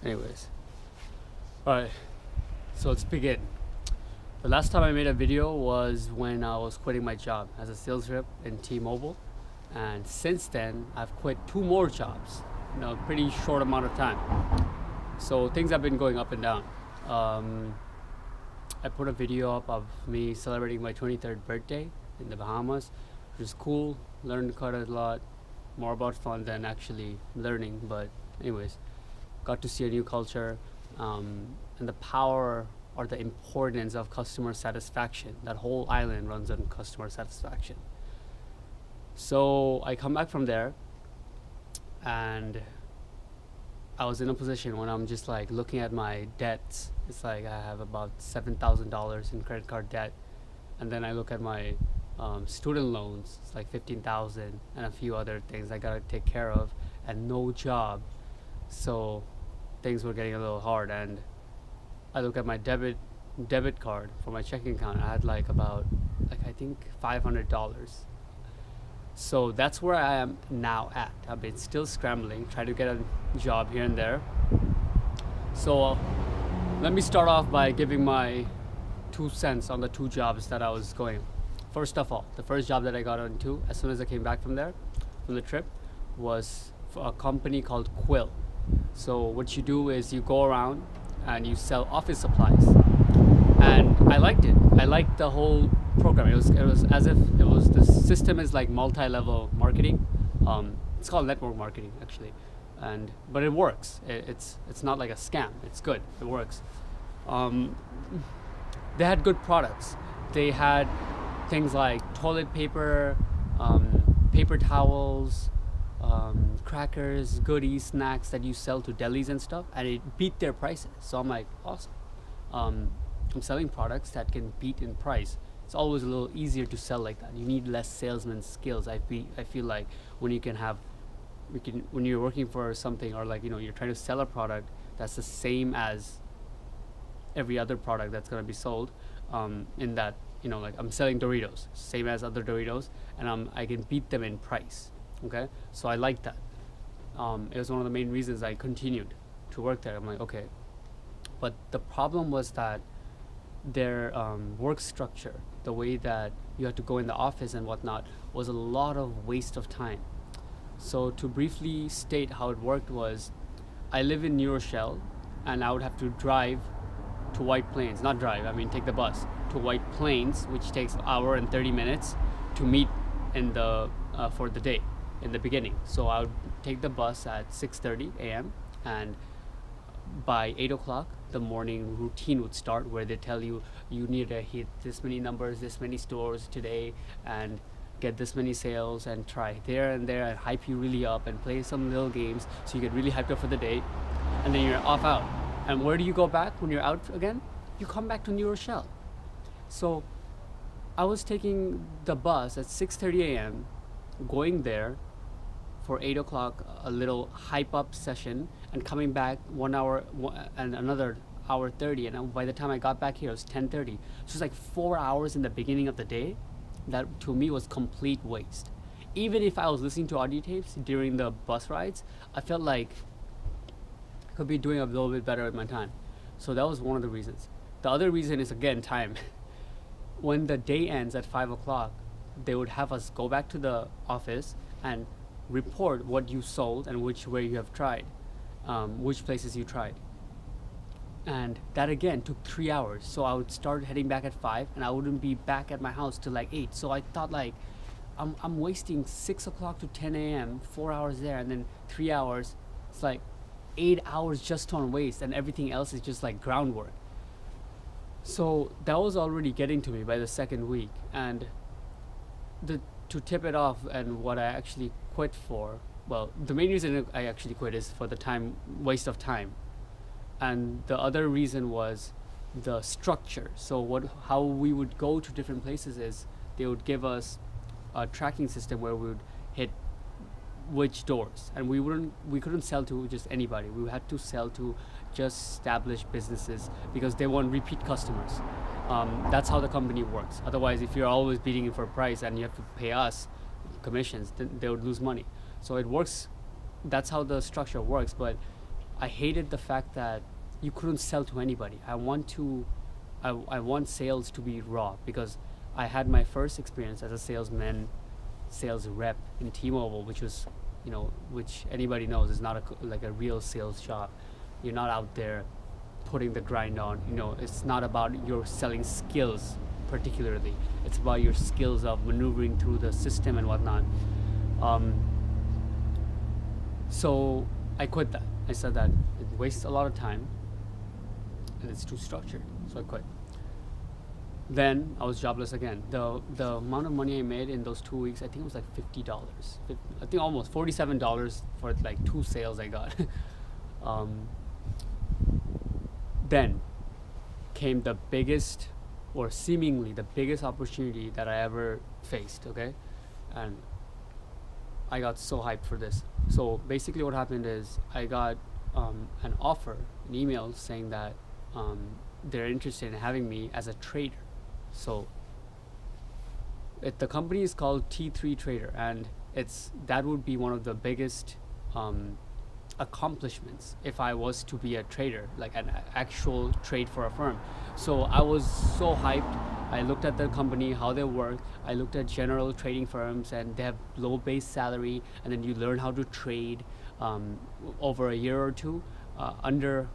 Anyways, alright, so let's begin. The last time I made a video was when I was quitting my job as a sales rep in T-Mobile, and since then I've quit 2 more jobs in a pretty short amount of time. So things have been going up and down. I put a video up of me celebrating my 23rd birthday in the Bahamas, which is cool. Learned quite a lot, more about fun than actually learning, but anyways, got to see a new culture, and the power or the importance of customer satisfaction. That whole island runs on customer satisfaction. So I come back from there, and I was in a position when I'm just like looking at my debts. It's like I have about $7,000 in credit card debt, and then I look at my student loans. It's like 15,000 and a few other things I gotta take care of, and no job. So things were getting a little hard, and I look at my debit card for my checking account. I had like about I think $500. So that's where I am now at. I've been still scrambling, trying to get a job here and there. So let me start off by giving my 2 cents on the 2 jobs that I was going. First of all, the first job that I got into as soon as I came back from the trip, was for a company called Quill. So what you do is you go around and you sell office supplies, and I liked it. I liked the whole program. It was as if it was, the system is like multi-level marketing. It's called network marketing actually, but it works. It's not like a scam. It's good. It works. They had good products. They had things like toilet paper, paper towels, crackers, goodies, snacks that you sell to delis and stuff, and it beat their prices. So I'm like, awesome. I'm selling products that can beat in price. It's always a little easier to sell like that. You need less salesman skills. I feel like when when you're working for something, or like you're trying to sell a product that's the same as every other product that's going to be sold, in that like I'm selling Doritos, same as other Doritos, and I can beat them in price. Okay, so I like that. It was one of the main reasons I continued to work there. I'm like, okay, but the problem was that their work structure, the way that you had to go in the office and whatnot, was a lot of waste of time. So to briefly state how it worked was, I live in New Rochelle, and I would have to drive to White Plains, not drive, I mean take the bus to White Plains, which takes an hour and 30 minutes to meet in the for the day in the beginning. So I would take the bus at 6:30 a.m. and by 8 o'clock the morning routine would start, where they tell you need to hit this many numbers, this many stores today, and get this many sales, and try there and there, and hype you really up and play some little games so you get really hyped up for the day, and then you're off out. And where do you go back when you're out again? You come back to New Rochelle. So I was taking the bus at 6:30 a.m., going there for 8 o'clock, a little hype up session, and coming back 1 hour and another hour 30. And by the time I got back here, it was 10:30. So it's like 4 hours in the beginning of the day that to me was complete waste. Even if I was listening to audio tapes during the bus rides, I felt like I could be doing a little bit better with my time. So that was one of the reasons. The other reason is, again, time. When the day ends at 5 o'clock, they would have us go back to the office and report what you sold and which way you have tried, which places you tried. And that again took 3 hours. So I would start heading back at 5, and I wouldn't be back at my house till like 8. So I thought like, I'm wasting 6 o'clock to 10 a.m., 4 hours there, and then 3 hours. It's like 8 hours just on waste, and everything else is just like groundwork. So that was already getting to me by the second week. And to tip it off, and what I actually quit for, well, the main reason I actually quit is for the waste of time. And the other reason was the structure. So how we would go to different places is, they would give us a tracking system where we would hit which doors, and we couldn't sell to just anybody. We had to sell to just established businesses, because they want repeat customers. That's how the company works. Otherwise, if you're always beating it for a price and you have to pay us commissions, then they would lose money. So it works. That's how the structure works. But I hated the fact that you couldn't sell to anybody. I want sales to be raw, because I had my first experience as a salesman, sales rep in T-Mobile, which was, which anybody knows is not like a real sales job. You're not out there putting the grind on. It's not about your selling skills particularly. It's about your skills of maneuvering through the system and whatnot. So I quit that. I said that it wastes a lot of time and it's too structured, so I quit. Then I was jobless again. The amount of money I made in those 2 weeks, I think it was like $50. I think almost $47 for like 2 sales I got. Then came the biggest, or seemingly the biggest opportunity that I ever faced, okay? And I got so hyped for this. So basically what happened is I got an offer, an email saying that they're interested in having me as a trader. So the company is called T3 Trader, and that would be one of the biggest accomplishments if I was to be a trader, like an actual trade for a firm. So I was so hyped. I looked at the company, how they work. I looked at general trading firms, and they have low base salary, and then you learn how to trade over a year or two under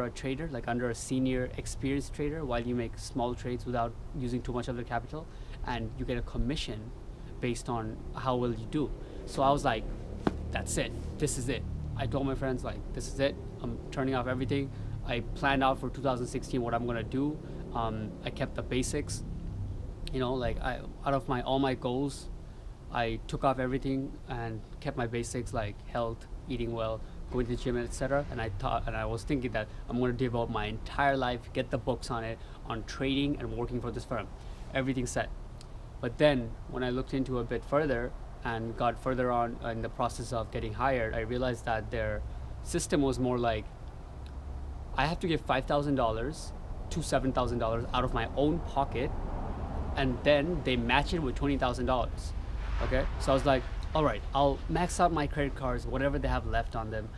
a trader, like under a senior experienced trader, while you make small trades without using too much of the capital, and you get a commission based on how well you do. So I was like, that's it, this is it. I told my friends, like, this is it, I'm turning off everything. I planned out for 2016 what I'm gonna do. I kept the basics, like out of all my goals, I took off everything and kept my basics, like health, eating well, going to the gym, etc. And I was thinking that I'm going to devote my entire life, get the books on it, on trading and working for this firm. Everything set. But then when I looked into a bit further and got further on in the process of getting hired, I realized that their system was more like, I have to give $5,000 to $7,000 out of my own pocket, and then they match it with $20,000. Okay, so I was like, all right, I'll max out my credit cards, whatever they have left on them,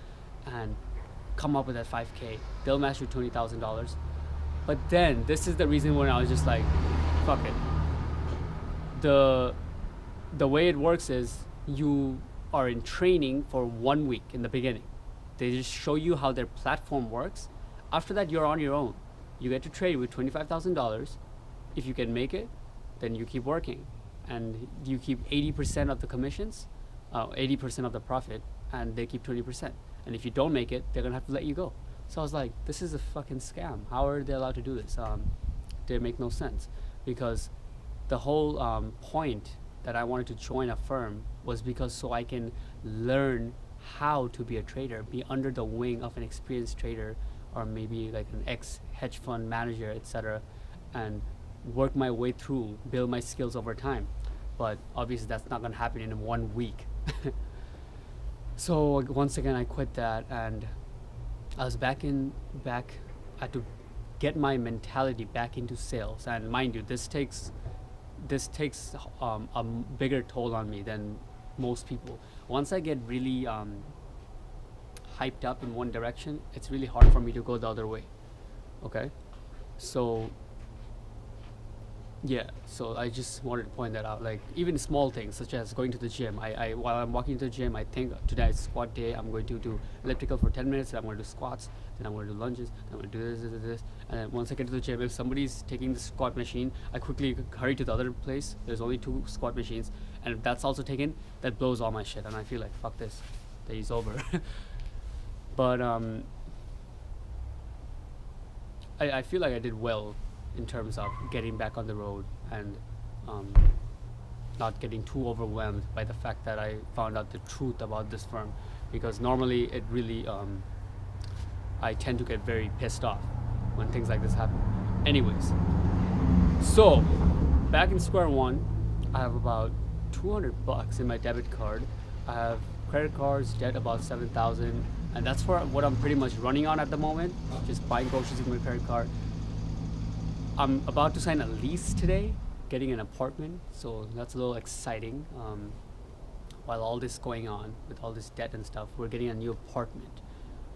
and come up with that 5K. They'll match with $20,000. But then this is the reason when I was just like, fuck it. The way it works is you are in training for 1 week in the beginning. They just show you how their platform works. After that, you're on your own. You get to trade with $25,000. If you can make it, then you keep working. And you keep 80% of the commissions, 80% of the profit, and they keep 20%. And if you don't make it, they're gonna have to let you go. So I was like, this is a fucking scam. How are they allowed to do this? They make no sense, because the whole point that I wanted to join a firm was because so I can learn how to be a trader, be under the wing of an experienced trader, or maybe like an ex-hedge fund manager, etc., and work my way through, build my skills over time. But obviously that's not gonna happen in 1 week. So once again, I quit that, and I was back. I had to get my mentality back into sales. And mind you, this takes a bigger toll on me than most people. Once I get really hyped up in one direction, it's really hard for me to go the other way. Okay, so yeah, so I just wanted to point that out. Like even small things such as going to the gym. I while I'm walking to the gym, I think tonight's squat day. I'm going to do elliptical for 10 minutes. Then I'm going to do squats. Then I'm going to do lunges. Then I'm going to do this. And then once I get to the gym, if somebody's taking the squat machine, I quickly hurry to the other place. There's only 2 squat machines, and if that's also taken, that blows all my shit. And I feel like fuck this, the day's over. But I feel like I did well in terms of getting back on the road and not getting too overwhelmed by the fact that I found out the truth about this firm, because normally it really I tend to get very pissed off when things like this happen. Anyways, so back in square one, I have about $200 in my debit card. I have credit cards, debt about 7,000, and that's for what I'm pretty much running on at the moment, just buying groceries with my credit card. I'm about to sign a lease today, getting an apartment, so that's a little exciting. While all this going on, with all this debt and stuff, we're getting a new apartment.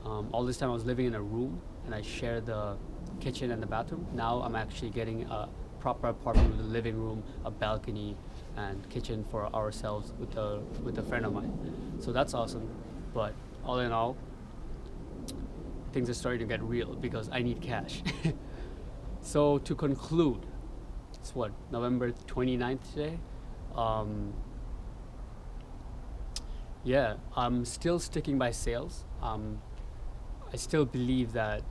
All this time I was living in a room and I shared the kitchen and the bathroom. Now I'm actually getting a proper apartment with a living room, a balcony, and kitchen for ourselves with a friend of mine. So that's awesome. But all in all, things are starting to get real because I need cash. So to conclude, it's what, November 29th today? Yeah, I'm still sticking by sales. I still believe that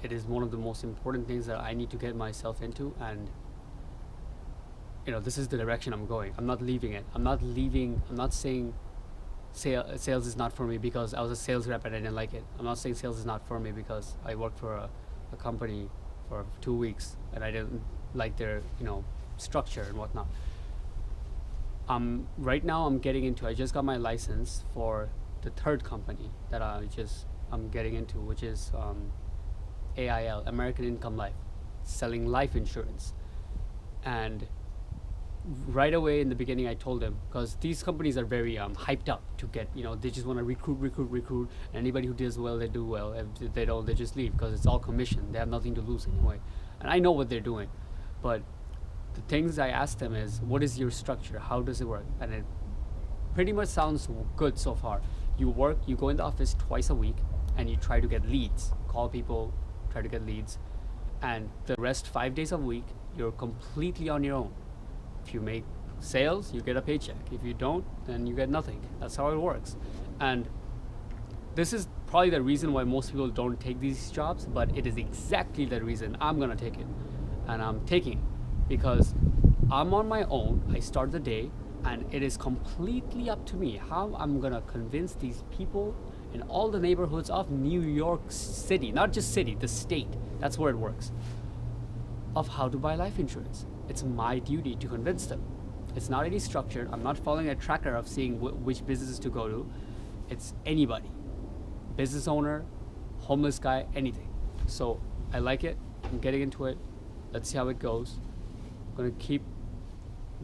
it is one of the most important things that I need to get myself into, and this is the direction I'm going. I'm not leaving it. I'm not saying sales is not for me because I was a sales rep and I didn't like it. I'm not saying sales is not for me because I worked for a company for 2 weeks and I didn't like their structure and whatnot. Right now I just got my license for the third company that I'm getting into, which is AIL, American Income Life, selling life insurance. And right away in the beginning I told them, because these companies are very hyped up to get, they just want to recruit, and anybody who does well, they do well. If they don't, they just leave because it's all commission. They have nothing to lose anyway. And I know what they're doing, but the things I asked them is, what is your structure? How does it work? And it pretty much sounds good so far. You go in the office twice a week and you try to get leads, call people, try to get leads. And the rest 5 days a week, you're completely on your own. If you make sales, you get a paycheck. If you don't, then you get nothing. That's how it works. And this is probably the reason why most people don't take these jobs, but it is exactly the reason I'm gonna take it. And I'm taking it because I'm on my own. I start the day and it is completely up to me how I'm gonna convince these people in all the neighborhoods of New York City, not just city, the state, that's where it works, of how to buy life insurance. It's my duty to convince them. It's not any structured. I'm not following a tracker of seeing which businesses to go to. It's anybody, business owner, homeless guy, anything. So I like it. I'm getting into it. Let's see how it goes. I'm gonna keep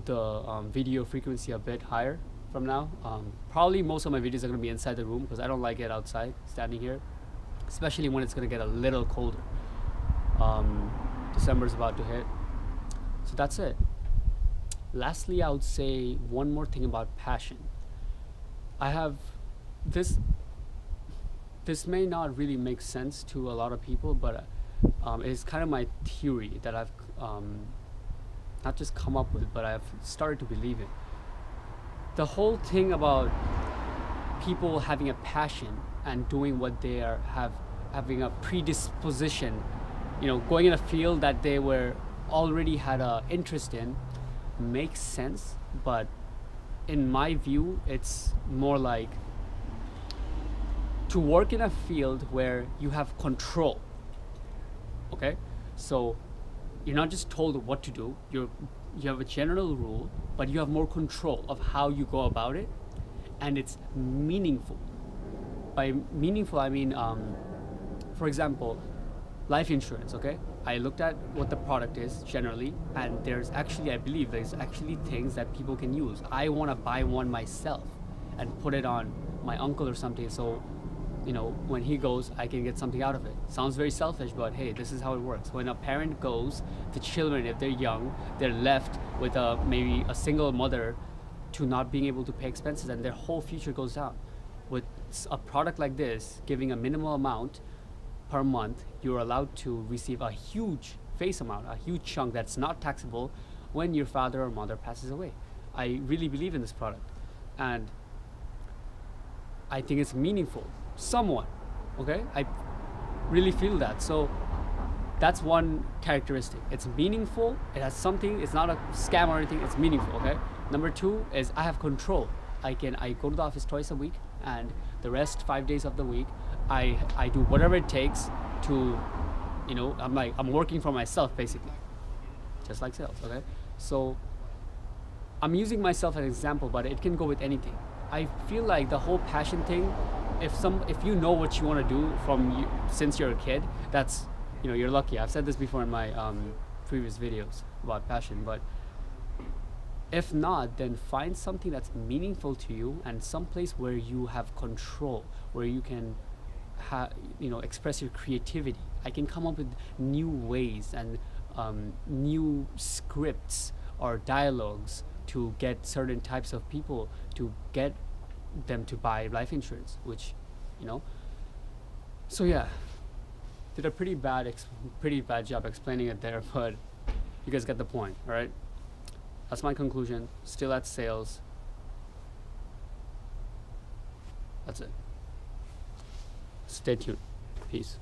the video frequency a bit higher from now. Probably most of my videos are gonna be inside the room because I don't like it outside, standing here, especially when it's gonna get a little colder. December's about to hit. So that's it. Lastly, I would say one more thing about passion. I have this may not really make sense to a lot of people, but it's kind of my theory that I've not just come up with, but I've started to believe in. The whole thing about people having a passion and doing what they having a predisposition, going in a field that they were already had a interest in, makes sense, but in my view it's more like to work in a field where you have control. Okay, so you're not just told what to do, you have a general rule, but you have more control of how you go about it, and it's meaningful. By meaningful I mean for example, life insurance. Okay, I looked at what the product is generally, and I believe there's actually things that people can use. I want to buy one myself and put it on my uncle or something, so when he goes, I can get something out of it. Sounds very selfish, but hey, this is how it works. When a parent goes, the children, if they're young, they're left with maybe a single mother to not being able to pay expenses, and their whole future goes down. With a product like this, giving a minimal amount per month, you're allowed to receive a huge face amount, a huge chunk that's not taxable when your father or mother passes away. I really believe in this product, and I think it's meaningful. Somewhat, okay? I really feel that. So that's one characteristic. It's meaningful. It has something. It's not a scam or anything. It's meaningful, okay? Number two is I have control. I go to the office twice a week, and the rest 5 days of the week, I do whatever it takes to, I'm working for myself basically, just like sales, okay? So I'm using myself as an example, but it can go with anything. I feel like the whole passion thing, if you know what you want to do since you're a kid, that's, you're lucky. I've said this before in my previous videos about passion, but if not, then find something that's meaningful to you and someplace where you have control, where you can express your creativity. I can come up with new ways and new scripts or dialogues to get certain types of people, to get them to buy life insurance, which, you know. So yeah, did a pretty bad job explaining it there, but you guys get the point, all right? That's my conclusion. Still at sales. That's it. Stay tuned. Peace.